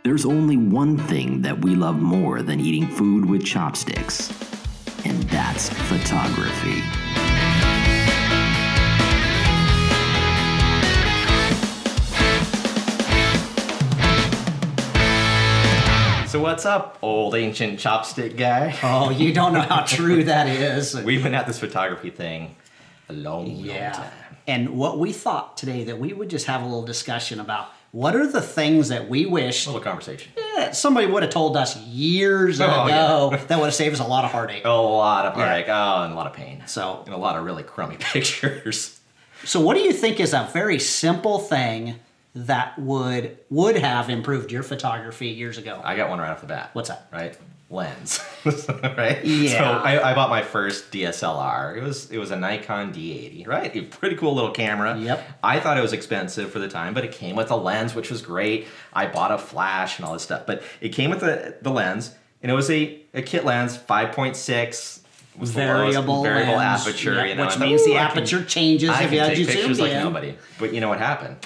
There's only one thing that we love more than eating food with chopsticks, and that's photography. So what's up, old ancient chopstick guy? Oh, you don't know how true that is. We've been at this photography thing a long time. And what we thought today, that we would just have a little discussion about what are the things that we wish A little conversation. somebody would have told us years ago that would have saved us a lot of heartache. A lot of heartache, and a lot of pain. So, And a lot of really crummy pictures. so what do you think is a very simple thing that would have improved your photography years ago? I got one right off the bat. What's that? Right? Lens. Right? Yeah. So I bought my first DSLR. It was a Nikon D80, right? A pretty cool little camera. Yep. I thought it was expensive for the time, but it came with a lens, which was great. I bought a flash and all this stuff, but it came with the lens, and it was a kit lens, 5.6. Variable lens, aperture, yep, you know, which means the aperture changes I if you can had take you pictures zoomed like in. nobody. But you know what happened?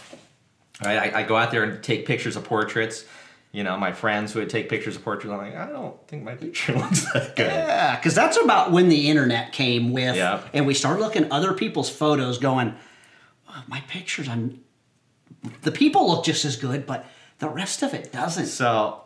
Right, I go out there and take pictures of portraits. You know, my friends would take pictures of portraits. I'm like, I don't think my picture looks that good. Yeah, because that's about when the internet came with, Yep. and we started looking at other people's photos going, oh, my pictures, the people look just as good, but the rest of it doesn't. So,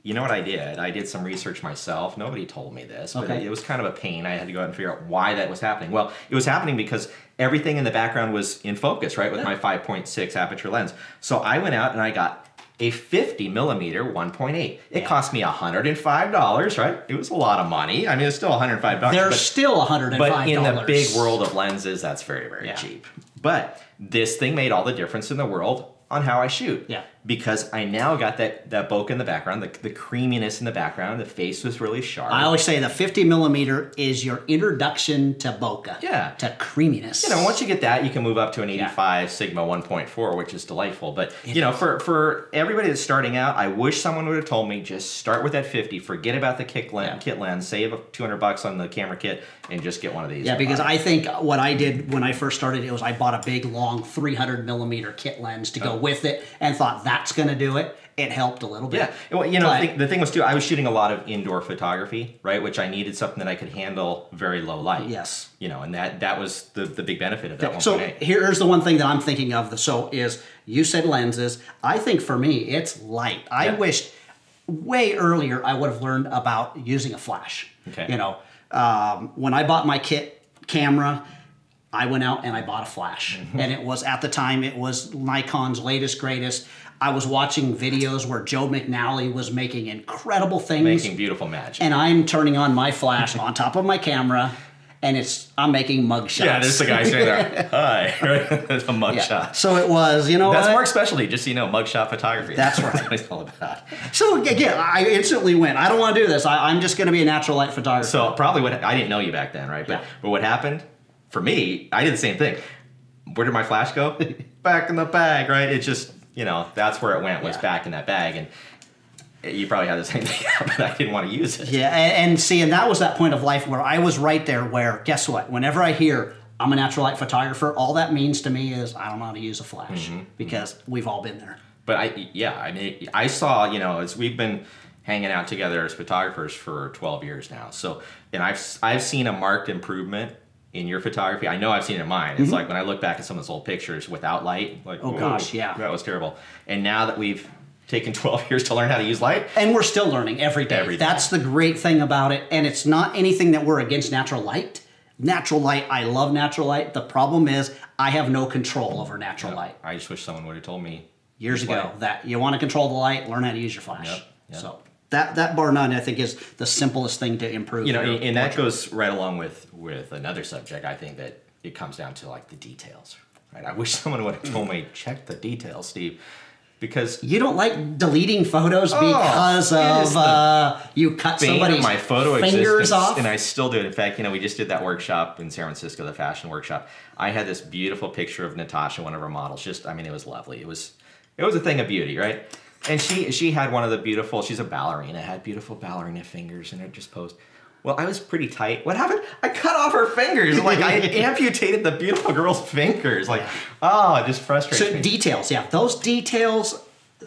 you know what I did? I did some research myself. Nobody told me this, but Okay. it was kind of a pain. I had to go out and figure out why that was happening. Well, it was happening because everything in the background was in focus, right, with my 5.6 aperture lens. So I went out and I got a 50 millimeter 1.8. It cost me $105, right? It was a lot of money. I mean, it's still $105. They're but, still $105. but in the big world of lenses, that's very, very Yeah. cheap. But this thing made all the difference in the world on how I shoot. Yeah. Because I now got that bokeh in the background, the creaminess in the background. The face was really sharp. I always say the 50 millimeter is your introduction to bokeh. Yeah. To creaminess. You know, once you get that, you can move up to an 85 Sigma 1.4, which is delightful. But, you know, for everybody that's starting out, I wish someone would have told me, just start with that 50, forget about the kit lens, save $200 on the camera kit, and just get one of these. Yeah, because I think what I did when I first started, I bought a big, long 300 millimeter kit lens to go with it, and thought that's going to do it. It helped a little bit. Yeah, well, you know, the thing was too, I was shooting a lot of indoor photography, right, which I needed something that I could handle very low light. Yes. You know, and that was the big benefit of that 1.8. So here's the one thing that I'm thinking of. So is, you said lenses. I think for me, it's light. I wished way earlier I would have learned about using a flash. Okay. You know, when I bought my kit camera, I went out and I bought a flash. And it was, at the time, it was Nikon's latest, greatest. I was watching videos where Joe McNally was making incredible things. Making beautiful magic. And I'm turning on my flash on top of my camera, and I'm making mug shots. Yeah, there's the guy standing there. Hi, right? There's a mugshot. So it was, you know, That's Mark's specialty, just so you know, mugshot photography. That's That's right. what it's all about. So again, I instantly went, I don't want to do this. I'm just going to be a natural light photographer. So probably I didn't know you back then, right? But what happened for me, I did the same thing. Where did my flash go? Back in the bag, right? It just, you know, that's where it went, was back in that bag. And you probably had the same thing happen. I didn't want to use it. Yeah, and see, and that was that point of life where I was right there where, guess what? Whenever I hear I'm a natural light photographer, all that means to me is I don't know how to use a flash, because we've all been there. But I mean, I saw, you know, as we've been hanging out together as photographers for 12 years now. So, and I've seen a marked improvement in your photography. I know I've seen it in mine. It's like when I look back at some of those old pictures without light, like, Oh gosh, yeah. that was terrible. And now that we've taken 12 years to learn how to use light. And we're still learning every day. Every day. That's the great thing about it. And it's not anything that we're against natural light. Natural light, I love natural light. The problem is I have no control over natural light. I just wish someone would have told me Years use ago, light. that you want to control the light, learn how to use your flash. Yep. So that bar none, I think, is the simplest thing to improve. You know, your and that portrait. goes right along with another subject. I think that it comes down to like the details. Right? I wish someone would have told me, check the details, Steve, because You don't like deleting photos because of you cut bane of somebody's my photo fingers existence, off. and I still do it. In fact, you know, we just did that workshop in San Francisco, the fashion workshop. I had this beautiful picture of Natasha, one of our models. Just, I mean, it was lovely. It was a thing of beauty, right? And she had one of the beautiful. She's a ballerina, had beautiful ballerina fingers, and it just posed. Well, I was pretty tight. What happened? I cut off her fingers. Like, I amputated the beautiful girl's fingers. Like, oh, it just frustrates me. So details, yeah. Those details,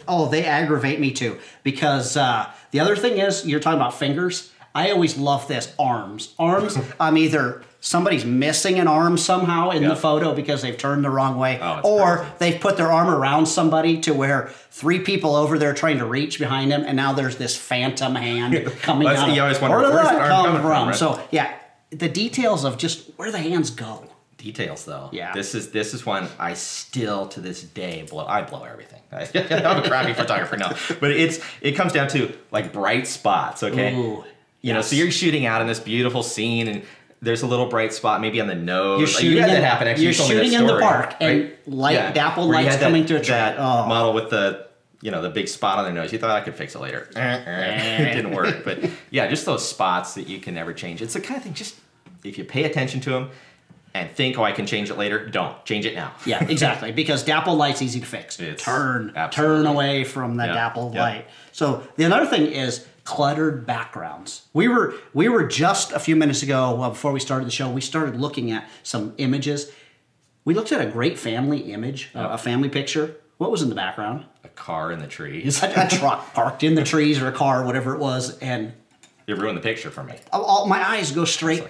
Oh, they aggravate me too. Because the other thing is, you're talking about fingers. I always love this. Arms. I'm either somebody's missing an arm somehow in the photo because they've turned the wrong way, or they've put their arm around somebody to where 3 people over there trying to reach behind them, and now there's this phantom hand coming out. You always wonder, where did where's that the arm come coming from, right? So, yeah, the details of just where the hands go. Details though. Yeah. This is one I still to this day blow. I blow everything. I'm a crappy photographer now, but it comes down to like bright spots. Okay. Ooh, you know, so you're shooting out in this beautiful scene, and there's a little bright spot maybe on the nose. You're shooting, you had that happen. Actually, you're you told me that shooting in the story, park, right? and dappled Where you lights had coming to a tree. that model with the the big spot on their nose. You thought I could fix it later. It didn't work. But yeah, just those spots that you can never change. It's the kind of thing. Just if you pay attention to them and think, oh, I can change it later, don't change it now. Yeah, exactly. Because dappled light's easy to fix. Turn away from the dappled light. So the other thing is cluttered backgrounds. We were just a few minutes ago, before we started the show, we started looking at some images. We looked at a great family image, a family picture. What was in the background? A car in the trees. A truck parked in the trees, or a car, whatever it was, and you ruined the picture for me. My eyes go straight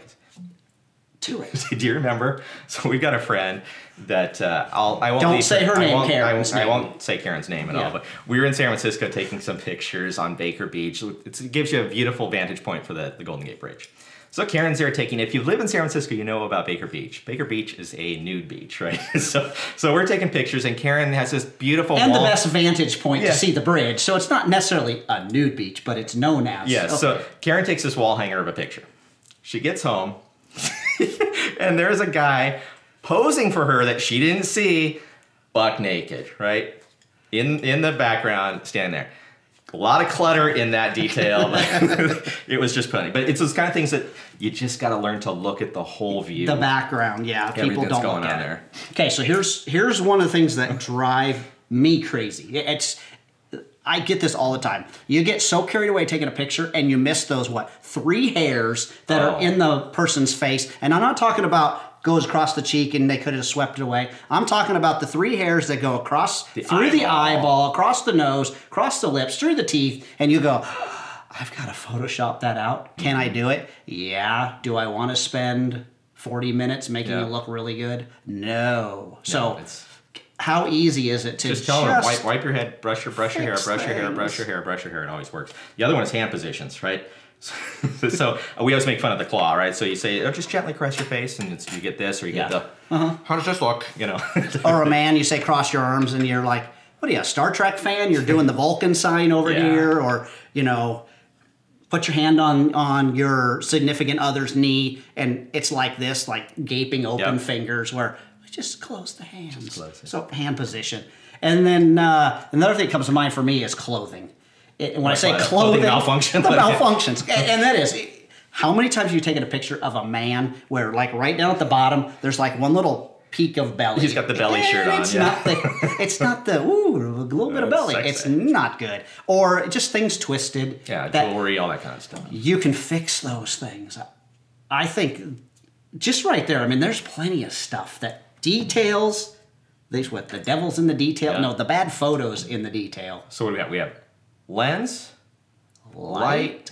to it. Do you remember? So we've got a friend that I won't. Don't say her name, Karen. I won't say Karen's name at all. But we were in San Francisco taking some pictures on Baker Beach. It gives you a beautiful vantage point for the Golden Gate Bridge. So Karen's there taking. If you live in San Francisco, you know about Baker Beach. Baker Beach is a nude beach, right? so we're taking pictures, and Karen has this beautiful and wall. The best vantage point to see the bridge. So it's not necessarily a nude beach, but it's known as. Yeah. Okay. So Karen takes this wall hanger of a picture. She gets home. And there's a guy posing for her that she didn't see, buck naked, right? In the background, standing there. A lot of clutter in that detail. It was just funny. But it's those kind of things that you just got to learn to look at the whole view. The background, yeah. People don't going look on at there. It. Okay, so here's one of the things that drive me crazy. I get this all the time. You get so carried away taking a picture and you miss those, 3 hairs that are in the person's face. And I'm not talking about goes across the cheek and they could have swept it away. I'm talking about the 3 hairs that go across through the eyeball, across the nose, across the lips, through the teeth, and you go, I've got to Photoshop that out. Can I do it? Yeah. Do I want to spend 40 minutes making it look really good? No. So how easy is it to just tell them, wipe your head, brush your hair, brush your hair, brush your hair, brush your hair. It always works. The other one is hand positions, right? So we always make fun of the claw, right? So you say, just gently caress your face, and you get this, or you get the, how does this look? Or a man, you say cross your arms, and you're like, what are you, a Star Trek fan? You're doing the Vulcan sign over here, or, put your hand on your significant other's knee, and it's like this, like gaping open fingers, where just close the hands. Just close it. So hand position. And then another thing that comes to mind for me is clothing. When I say clothing, malfunction. The malfunctions. And that is, how many times have you taken a picture of a man where, like, right down at the bottom, there's like one little peak of belly. He's got the belly shirt on. It's not the, a little bit of belly. Sexy. It's not good. Or just things twisted. Yeah, jewelry, all that kind of stuff. You can fix those things. I think just right there, there's plenty of stuff that details, the devil's in the detail. Yeah. No, the bad photos in the detail. So what do we have? We have lens, light,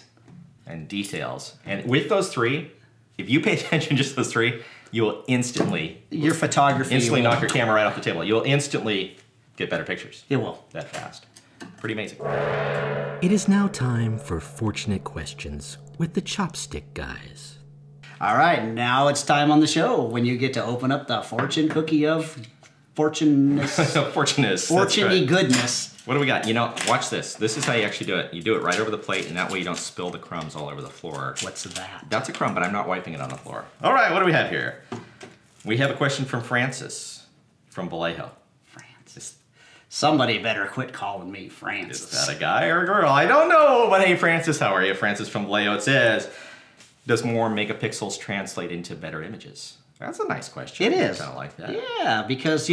and details. And with those 3, if you pay attention to just those 3, you will instantly your photography knock your camera right off the table. You'll instantly get better pictures. It will. That fast. Pretty amazing. It is now time for Fortunate Questions with the Chopstick Guys. All right, now it's time on the show when you get to open up the fortune cookie of fortuneness. Fortune-y goodness. What do we got? Watch this. This is how you actually do it. You do it right over the plate, and that way you don't spill the crumbs all over the floor. What's that? That's a crumb, but I'm not wiping it on the floor. All right, what do we have here? We have a question from Francis from Vallejo. Francis. Somebody better quit calling me Francis. Is that a guy or a girl? I don't know, but hey, Francis, how are you? Francis from Vallejo. It says, does more megapixels translate into better images? That's a nice question. It is. I kind of like that. Yeah, because,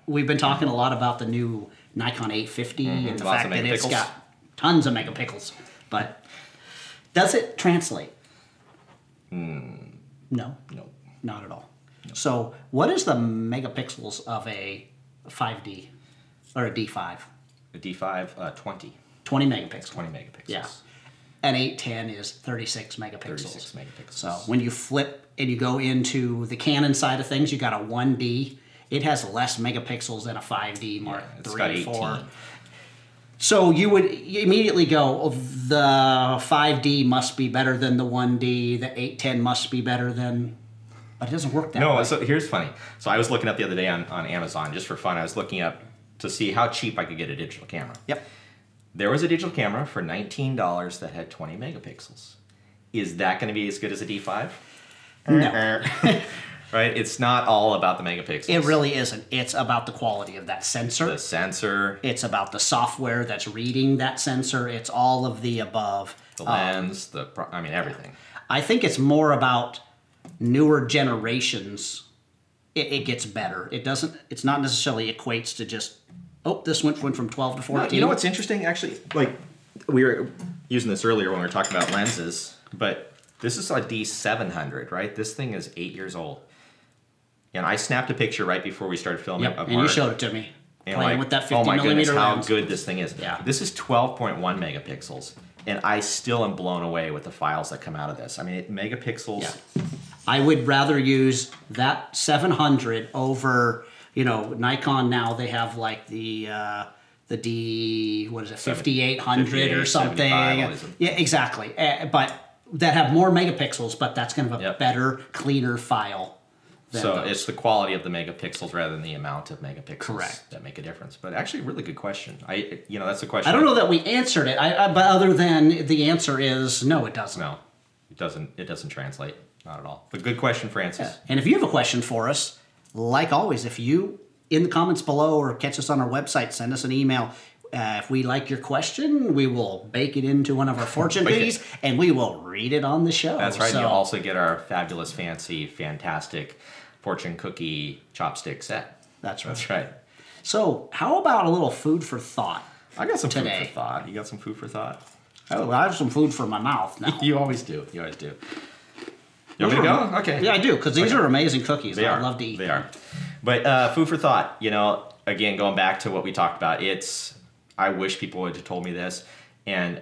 we've been talking a lot about the new Nikon 850 and the fact that it's got tons of megapixels. But does it translate? No. No. Not at all. No. So what is the megapixels of a 5D or a D5? A D5, 20. 20 megapixels. 20 megapixels. Yeah. An 810 is 36 megapixels. 36 megapixels. So when you flip and you go into the Canon side of things, you got a 1D. It has less megapixels than a 5D Mark it's III got and 18. 4. So you would immediately go, oh, the 5D must be better than the 1D. The 810 must be better than... But it doesn't work that way. No, so here's funny. So I was looking up the other day on Amazon, just for fun. I was looking up to see how cheap I could get a digital camera. Yep. There was a digital camera for $19 that had 20 megapixels. Is that going to be as good as a D5? No. Right? It's not all about the megapixels. It really isn't. It's about the quality of that sensor. The sensor, It's about the software that's reading that sensor. It's all of the above. the lens, everything. I think it's more about newer generations. It gets better. It doesn't. It's not necessarily equates to just, oh, this went from 12 to 14. You know what's interesting? Actually, like, we were using this earlier when we were talking about lenses, but this is a D700, right? This thing is 8 years old. And I snapped a picture right before we started filming Yep, of and Mark. you showed it to me. And Playing like, with that 50 oh my goodness, millimeter how lens. good this thing is. Yeah. This is 12.1 megapixels, and I still am blown away with the files that come out of this. I mean, megapixels. Yeah. I would rather use that 700 over, Nikon now they have like the D, what is it, 5800 or 58, something. 75, what is it? Yeah, exactly. But that have more megapixels, but that's kind of a Yep. better, cleaner file. than So those. it's the quality of the megapixels rather than the amount of megapixels Correct. that make a difference. But actually, really good question. That's a question. I don't know that we answered it, but other than the answer is no, it doesn't. No, it doesn't. It doesn't translate. Not at all. But good question, Francis. And if you have a question for us, like always, if you in the comments below or catch us on our website, send us an email. If we like your question, we will bake it into one of our fortune Bake it. cookies, and we will read it on the show. That's right. So, You also get our fabulous, fancy, fantastic fortune cookie chopstick set. That's right. That's right. So, how about a little food for thought? I got some Today. food for thought. You got some food for thought? Oh, I have some food for my mouth now. You always do. You always do. You want me to go? Okay. Yeah, I do, because these are amazing cookies. They I are. love to eat. They are. But food for thought, again, going back to what we talked about, I wish people would have told me this. And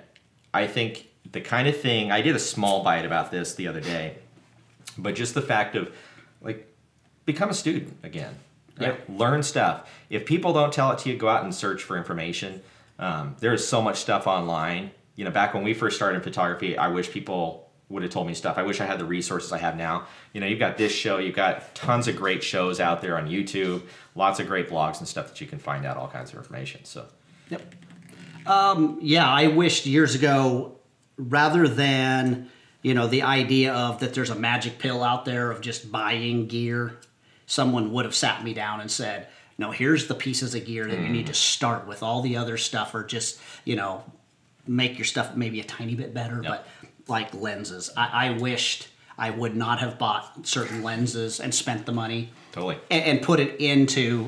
I think the kind of thing, I did a small bite about this the other day, but just the fact of, become a student again. Right? Yeah. Learn stuff. If people don't tell it to you, go out and search for information. There's so much stuff online. Back when we first started in photography, I wish people would have told me stuff. I wish I had the resources I have now. You've got this show, you've got tons of great shows out there on YouTube, lots of great blogs and stuff that you can find out all kinds of information. So, Yep. Yeah, I wished years ago, rather than, the idea of that there's a magic pill out there of just buying gear, someone would have sat me down and said, no, here's the pieces of gear that you need to start with. All the other stuff, or just, make your stuff maybe a tiny bit better, Yep. but like lenses. I wished I would not have bought certain lenses and spent the money totally. and put it into,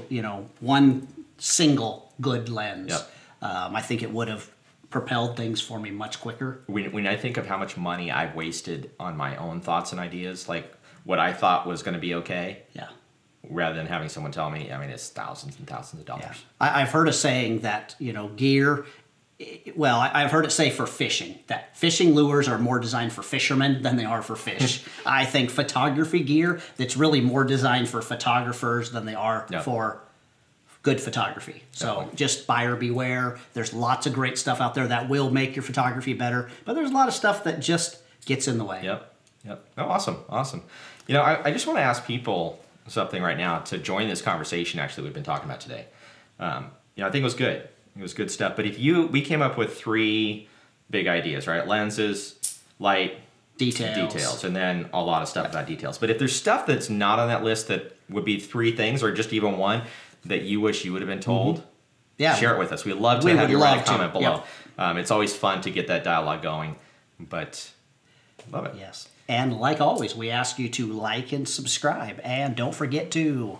one single good lens. Yep. I think it would have propelled things for me much quicker. When I think of how much money I've wasted on my own thoughts and ideas, like what I thought was going to be okay, Yeah. rather than having someone tell me, it's thousands and thousands of dollars. Yeah. I've heard a saying that, gear, well, I've heard it say for fishing, that fishing lures are more designed for fishermen than they are for fish. I think photography gear, that's really more designed for photographers than they are Yep. for good photography. So Definitely. just buyer beware. There's lots of great stuff out there that will make your photography better, but there's a lot of stuff that just gets in the way. Yep. Oh, awesome. I just want to ask people something right now to join this conversation, actually, we've been talking about today. I think it was good. It was good stuff. But we came up with 3 big ideas, right? Lenses, light, details, and then a lot of stuff about details. But if there's stuff that's not on that list that would be 3 things, or just even one, that you wish you would have been told, Yeah. share it with us. We'd love to We have would you write a love to. comment below. Yep. It's always fun to get that dialogue going, but love it. Yes. And like always, we ask you to like and subscribe. And don't forget to,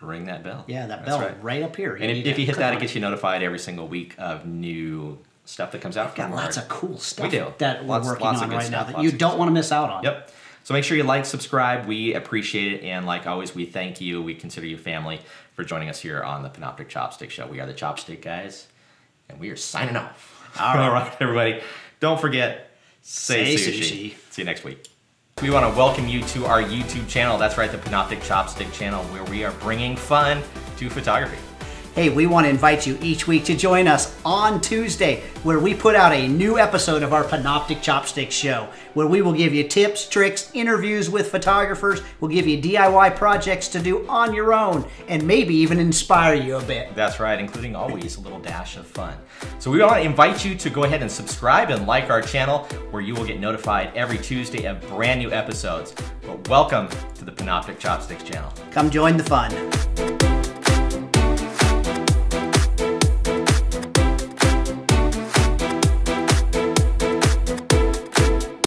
Ring that bell. that That's bell right. right up here. And need if to you hit click that, on it gets you notified every single week of new stuff that comes out. Got from lots our- of cool stuff We do. that we're Lots working of on good right now stuff, that lots you of good don't stuff. want to miss out on. Yep. So make sure you like, subscribe. We appreciate it. And like always, we thank you. We consider you family for joining us here on the Panoptic Chopstick Show. We are the Chopstick Guys. and we are signing off. All right. All right, everybody. Don't forget, say Say sushi. sushi. See you next week. We want to welcome you to our YouTube channel. That's right, the Panoptic Chopstick channel, where we are bringing fun to photography. Hey, we want to invite you each week to join us on Tuesday, where we put out a new episode of our Panoptic Chopstick show, where we will give you tips, tricks, interviews with photographers, we'll give you DIY projects to do on your own, and maybe even inspire you a bit. That's right, including always a little dash of fun. So we want to invite you to go ahead and subscribe and like our channel, where you will get notified every Tuesday of brand new episodes. But welcome to the Panoptic Chopsticks channel. Come join the fun.